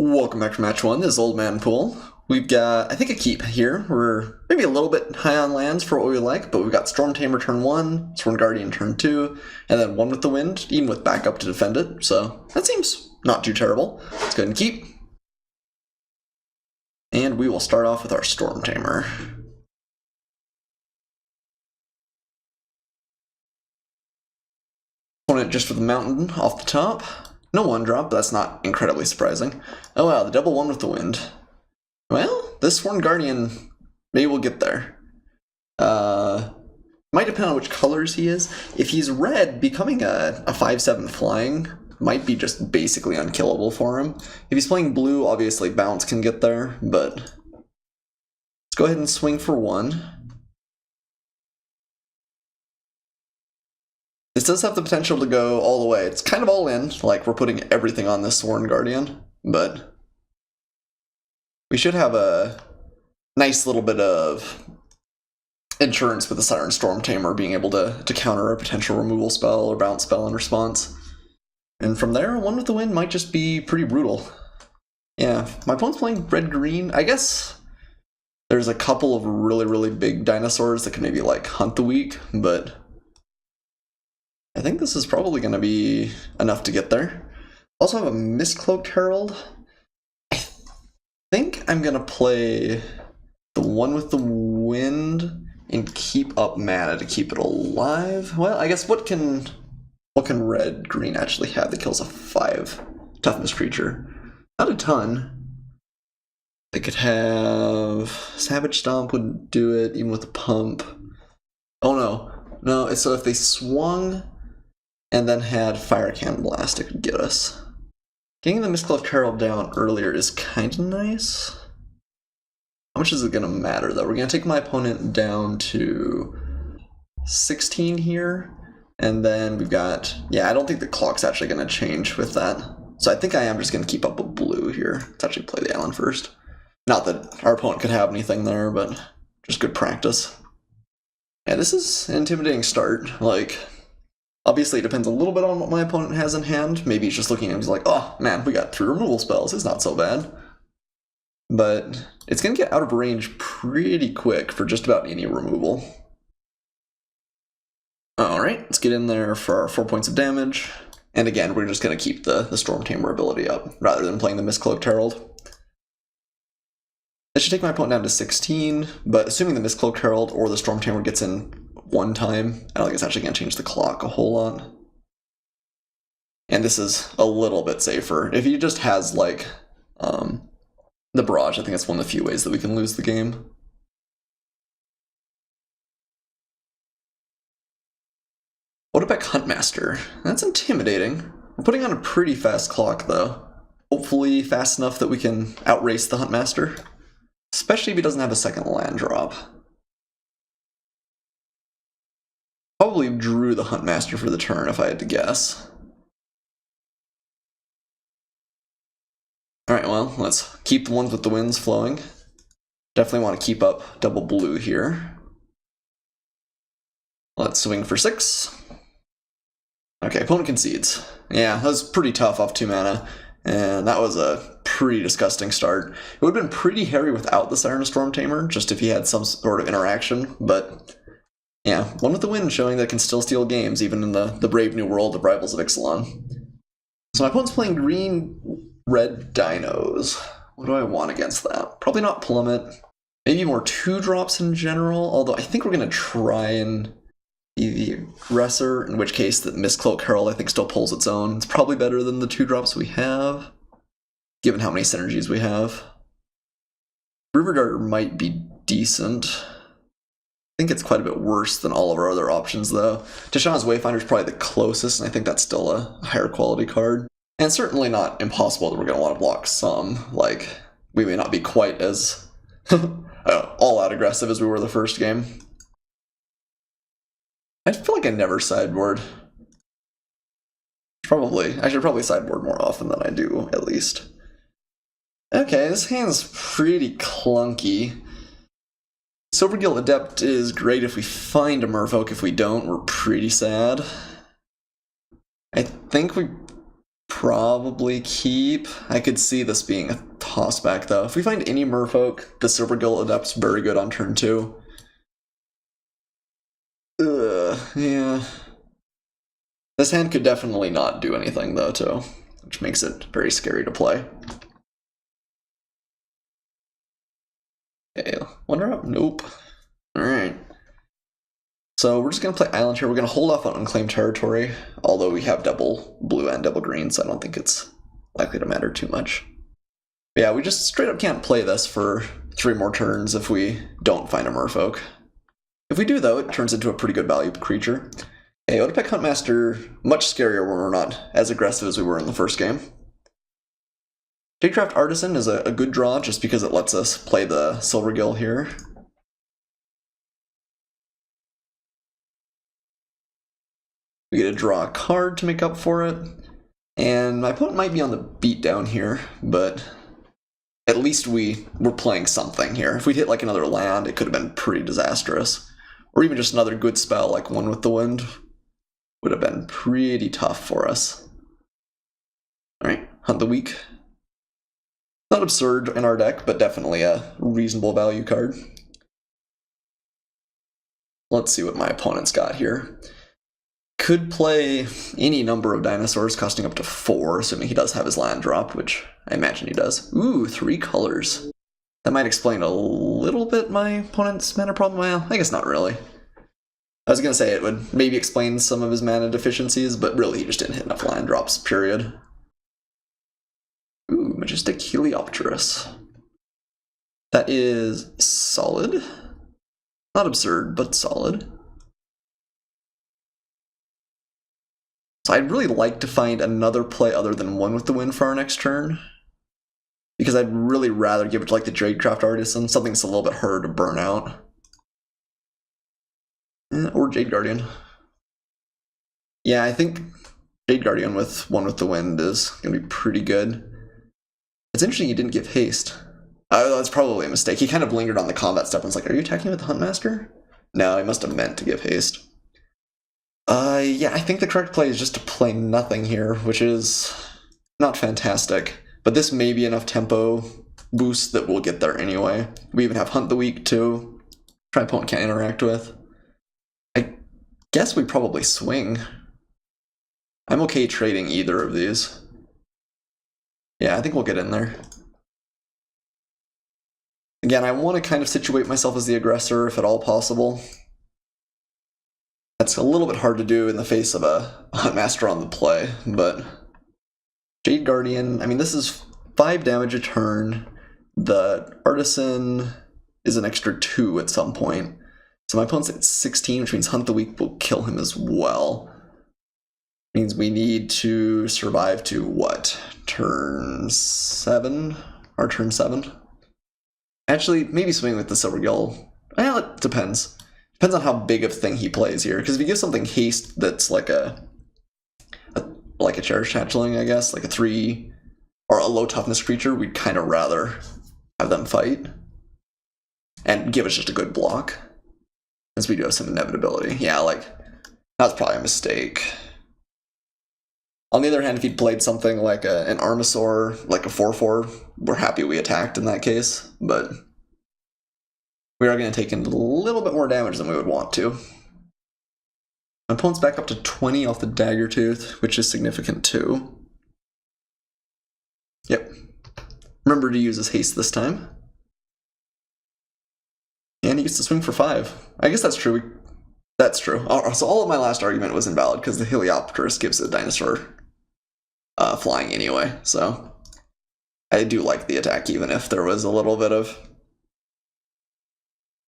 Welcome back to match one. This is Old Man Poole. We've got, I think, a keep here. We're maybe a little bit high on lands for what we like, but we've got Storm Tamer turn 1, Sworn Guardian turn 2, and then 1 with the wind, even with backup to defend it. So that seems not too terrible. Let's go ahead and keep. And we will start off with our Storm Tamer. Opponent just for the mountain off the top. No 1-drop, but that's not incredibly surprising. Oh wow, the double 1 with the wind. Well, this Sworn Guardian, maybe we'll get there. Might depend on which colors he is. If he's red, becoming a 5/7 flying might be just basically unkillable for him. If he's playing blue, obviously bounce can get there, but let's go ahead and swing for 1. This does have the potential to go all the way. It's kind of all in, like we're putting everything on this Sworn Guardian, but we should have a nice little bit of insurance with the Siren Storm Tamer being able to counter a potential removal spell or bounce spell in response. And from there, 1 with the wind might just be pretty brutal. Yeah, my opponent's playing red-green. I guess there's a couple of really big dinosaurs that can maybe like hunt the weak, but I think this is probably going to be enough to get there. Also have a Mistcloaked Herald. I think I'm going to play the 1 with the wind and keep up mana to keep it alive. Well, I guess what can red-green actually have that kills a 5 toughness creature? Not a ton. They could have Savage Stomp wouldn't do it, even with the pump. Oh no, so if they swung and then had Fire Cannon Blast, it could get us. Getting the Mistcloaked Herald down earlier is kind of nice. How much is it going to matter, though? We're going to take my opponent down to 16 here, and then we've got... Yeah, I don't think the clock's actually going to change with that. So I think I am just going to keep up with blue here. Let's actually play the island first. Not that our opponent could have anything there, but just good practice. Yeah, this is an intimidating start. Like, obviously it depends a little bit on what my opponent has in hand. Maybe he's just looking at him and he's like, oh man, we got 3 removal spells. It's not so bad. But it's going to get out of range pretty quick for just about any removal. Alright, let's get in there for our 4 points of damage. And again, we're just going to keep the Storm Tamer ability up, rather than playing the Mistcloaked Herald. That should take my opponent down to 16, but assuming the Mistcloaked Herald or the Storm Tamer gets in 1 time, I don't think it's actually going to change the clock a whole lot. And this is a little bit safer. If he just has, like, the barrage, I think that's one of the few ways that we can lose the game. Oldmanpoole Huntmaster. That's intimidating. We're putting on a pretty fast clock, though. Hopefully fast enough that we can outrace the Huntmaster. Especially if he doesn't have a second land drop. Probably drew the Huntmaster for the turn if I had to guess. Alright, well, let's keep the ones with the winds flowing. Definitely want to keep up double blue here. Let's swing for 6. Okay, opponent concedes. Yeah, that was pretty tough off 2 mana, and that was a pretty disgusting start. It would have been pretty hairy without the Siren Storm Tamer, just if he had some sort of interaction, but yeah, 1 with the wind showing that it can still steal games, even in the brave new world of Rivals of Ixalan. So my opponent's playing green-red dinos. What do I want against that? Probably not Plummet. Maybe more 2-drops in general, although I think we're going to try and be the aggressor, in which case the Mistcloaked Herald I think still pulls its own. It's probably better than the 2-drops we have, given how many synergies we have. River Darter might be decent. I think it's quite a bit worse than all of our other options, though. Tishana's Wayfinder is probably the closest, and I think that's still a higher quality card. And certainly not impossible that we're going to want to block some. Like, we may not be quite as all-out aggressive as we were the first game. I feel like I never sideboard. I should probably sideboard more often than I do, at least. Okay, this hand's pretty clunky. Silvergill Adept is great if we find a Merfolk. If we don't, we're pretty sad. I think we probably keep. I could see this being a tossback though. If we find any Merfolk, the Silvergill Adept's very good on turn 2. Yeah. This hand could definitely not do anything though too, which makes it very scary to play. Okay, Wonder Up? Nope. Alright. So we're just going to play Island here. We're going to hold off on Unclaimed Territory, although we have double blue and double green, so I don't think it's likely to matter too much. But yeah, we just straight up can't play this for 3 more turns if we don't find a Merfolk. If we do, though, it turns into a pretty good value creature. Okay, Odapec Huntmaster, much scarier when we're not as aggressive as we were in the first game. Jadecraft Artisan is a good draw just because it lets us play the Silvergill here. We get to draw a card to make up for it, and my opponent might be on the beatdown here, but at least we're playing something here. If we'd hit like another land, it could have been pretty disastrous. Or even just another good spell like One with the Wind would have been pretty tough for us. Alright, Hunt the Weak. Not absurd in our deck, but definitely a reasonable value card. Let's see what my opponent's got here. Could play any number of dinosaurs costing up to 4, assuming he does have his land dropped, which I imagine he does. Ooh, 3 colors. That might explain a little bit my opponent's mana problem. Well, I guess not really. I was going to say it would maybe explain some of his mana deficiencies, but really he just didn't hit enough land drops, period. Ooh, Majestic Heliopterus. That is solid. Not absurd, but solid. So I'd really like to find another play other than One with the Wind for our next turn, because I'd really rather give it to like the Jadecraft Artisan, something that's a little bit harder to burn out. Or Jade Guardian. Yeah, I think Jade Guardian with One with the Wind is going to be pretty good. It's interesting he didn't give haste. That's probably a mistake. He kind of lingered on the combat stuff and was like, are you attacking with the Huntmaster? No, he must have meant to give haste. Yeah, I think the correct play is just to play nothing here, which is not fantastic. But this may be enough tempo boost that we'll get there anyway. We even have Hunt the Weak too. Try opponent can't interact with. I guess we probably swing. I'm okay trading either of these. Yeah, I think we'll get in there. Again, I want to kind of situate myself as the aggressor if at all possible. That's a little bit hard to do in the face of a Huntmaster on the play, but Jade Guardian, I mean, this is 5 damage a turn. The Artisan is an extra 2 at some point. So my opponent's at 16, which means Hunt the Weak will kill him as well. Means we need to survive to what? Turn 7? Or turn 7? Actually, maybe swing with the Silvergill. Well, it depends. Depends on how big of a thing he plays here, because if he gives something haste that's like a cherished hatchling, I guess, like a 3 or a low toughness creature, we'd kind of rather have them fight and give us just a good block, since we do have some inevitability. Yeah, like that's probably a mistake. On the other hand, if he'd played something like an Armasaur, like a 4/4, we're happy we attacked in that case, but we are going to take in a little bit more damage than we would want to. My opponent's back up to 20 off the Daggertooth, which is significant too. Yep. Remember to use his haste this time. And he gets to swing for 5. I guess that's true. That's true. So all of my last argument was invalid because the Heliopterus gives the dinosaur flying anyway. So I do like the attack, even if there was a little bit of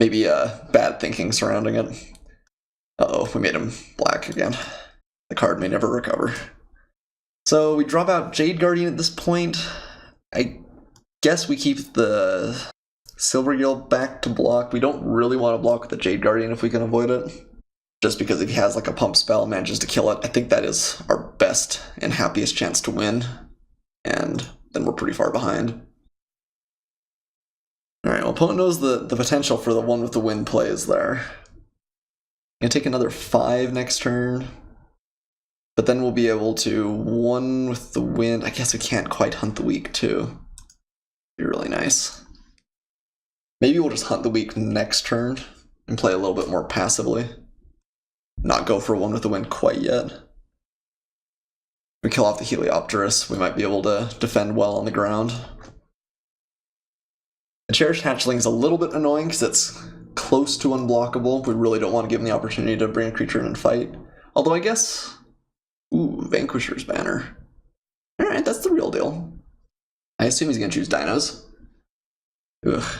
maybe bad thinking surrounding it. Uh-oh, we made him black again. The card may never recover. So we drop out Jade Guardian at this point. I guess we keep the Silvergill back to block. We don't really want to block with the Jade Guardian if we can avoid it. Just because if he has like a pump spell and manages to kill it, I think that is our best and happiest chance to win. And then we're pretty far behind. Alright, well, opponent knows the potential for the One with the Wind play is there. Gonna take another 5 next turn. But then we'll be able to one with the wind. I guess we can't quite hunt the weak too. Be really nice. Maybe we'll just hunt the weak next turn and play a little bit more passively. Not go for one with the wind quite yet. We kill off the Heliopterus, we might be able to defend well on the ground. The Cherished Hatchling is a little bit annoying because it's close to unblockable. We really don't want to give him the opportunity to bring a creature in and fight. Although I guess... Ooh, Vanquisher's Banner. Alright, that's the real deal. I assume he's going to choose dinos. Ugh.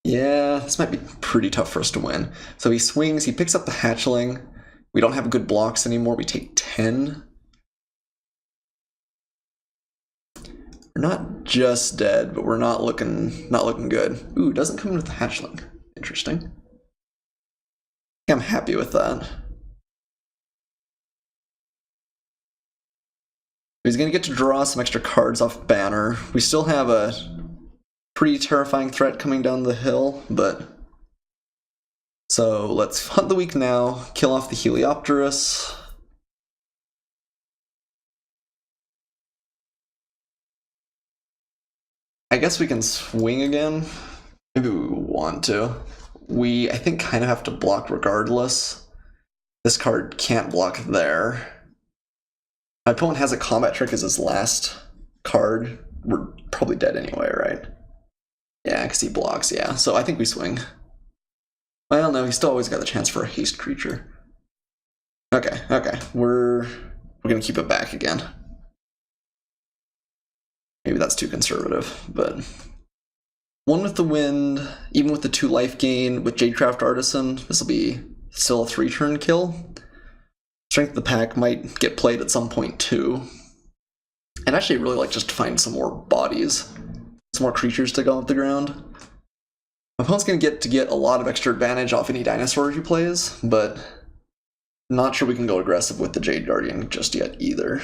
Yeah, this might be pretty tough for us to win. So he swings, he picks up the Hatchling. We don't have good blocks anymore, we take 10. We're not just dead, but we're not looking good. Ooh, doesn't come in with the Hatchling. Interesting. I'm happy with that. He's gonna get to draw some extra cards off Banner. We still have a pretty terrifying threat coming down the hill, but... So let's hunt the weak now, kill off the Heliopterus. I guess we can swing again. Maybe we want to. We, I think, kind of have to block regardless. This card can't block there. My opponent has a combat trick as his last card. We're probably dead anyway, right? Yeah, because he blocks, yeah. So I think we swing. Well, no, he's still always got the chance for a haste creature. Okay, okay. We're gonna keep it back again. Maybe that's too conservative, but... One with the wind, even with the 2 life gain, with Jadecraft Artisan, this will be still a 3-turn kill. Strength of the Pack might get played at some point too. And actually, I'd really like just to find some more bodies, some more creatures to go up the ground. My opponent's going to get a lot of extra advantage off any dinosaur he plays, but not sure we can go aggressive with the Jade Guardian just yet either.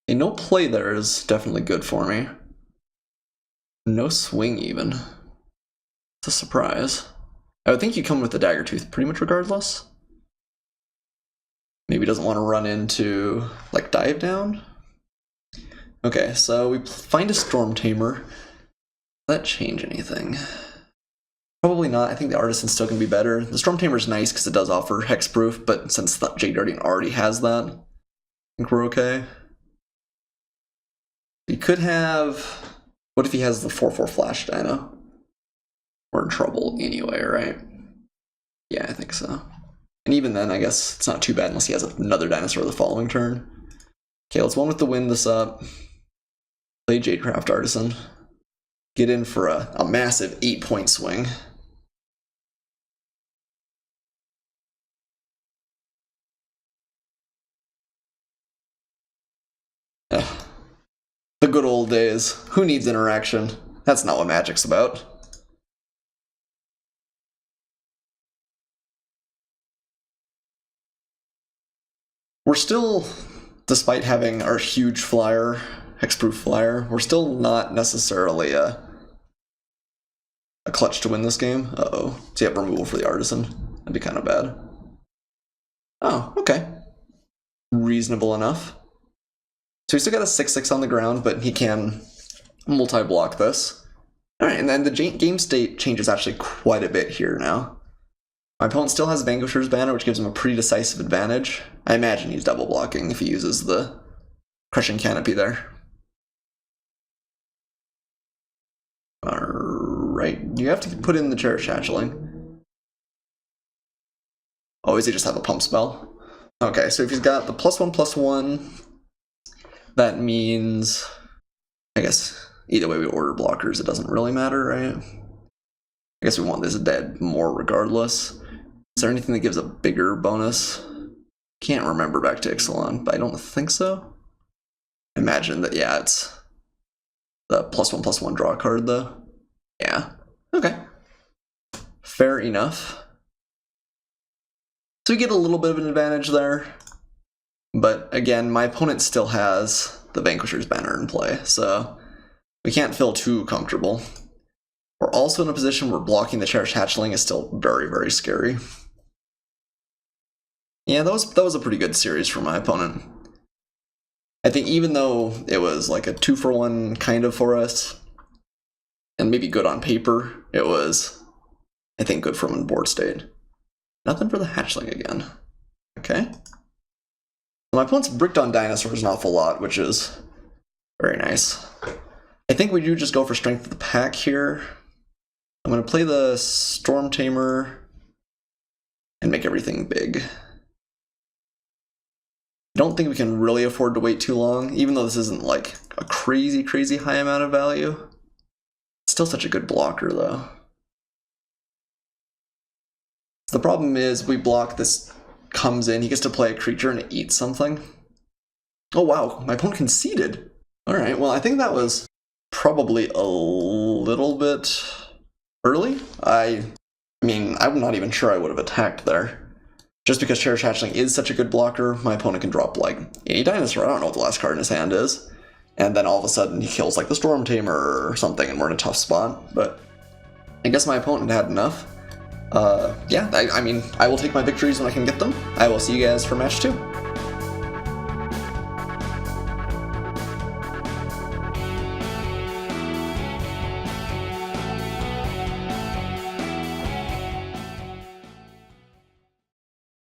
A no play there is definitely good for me. No swing even. It's a surprise. I would think you come with the Daggertooth pretty much regardless. Maybe doesn't want to run into, like, Dive Down? Okay, so we find a Storm Tamer. Does that change anything? Probably not. I think the Artisan's still going to be better. The Storm Tamer's nice because it does offer Hexproof, but since the Jade Guardian already has that, I think we're okay. He could have... What if he has the 4/4 Flash Dino? We're in trouble anyway, right? Yeah, I think so. And even then, I guess it's not too bad unless he has another dinosaur the following turn. Okay, let's one with the wind this up. Play Jadecraft Artisan. Get in for a massive 8-point swing. Ugh. The good old days. Who needs interaction? That's not what Magic's about. We're still, despite having our huge flyer, hexproof flyer, we're still not necessarily a clutch to win this game. Uh-oh. So you have removal for the Artisan. That'd be kind of bad. Oh, okay. Reasonable enough. So he's still got a 6/6 on the ground, but he can multi-block this. Alright, and then the game state changes actually quite a bit here now. My opponent still has Vanquisher's Banner, which gives him a pretty decisive advantage. I imagine he's double blocking if he uses the Crushing Canopy there. Alright, you have to put in the Cherished Hatchling. Oh, does he just have a pump spell? Okay, so if he's got the +1/+1, that means... I guess either way we order blockers, it doesn't really matter, right? I guess we want this dead more regardless. Is there anything that gives a bigger bonus? Can't remember back to Ixalan, but I don't think so. Imagine that, yeah, it's the +1/+1 draw card, though. Yeah, okay. Fair enough. So we get a little bit of an advantage there. But again, my opponent still has the Vanquisher's Banner in play, so we can't feel too comfortable. We're also in a position where blocking the Cherished Hatchling is still very, very scary. Yeah, that was a pretty good series for my opponent. I think even though it was like a 2-for-1 kind of for us, and maybe good on paper, it was, I think, good from board state. Nothing for the hatchling again. Okay. My opponent's bricked on dinosaurs an awful lot, which is very nice. I think we do just go for strength of the pack here. I'm going to play the Storm Tamer and make everything big. I don't think we can really afford to wait too long, even though this isn't like a crazy, crazy high amount of value. It's still such a good blocker, though. The problem is we block this, comes in, he gets to play a creature and it eats something. Oh wow, my opponent conceded. Alright, well I think that was probably a little bit early. I mean, I'm not even sure I would have attacked there. Just because Cherish Hatchling is such a good blocker, my opponent can drop like a dinosaur, I don't know what the last card in his hand is. And then all of a sudden he kills like the Storm Tamer or something and we're in a tough spot. But I guess my opponent had enough. Yeah, I mean, I will take my victories when I can get them. I will see you guys for match 2.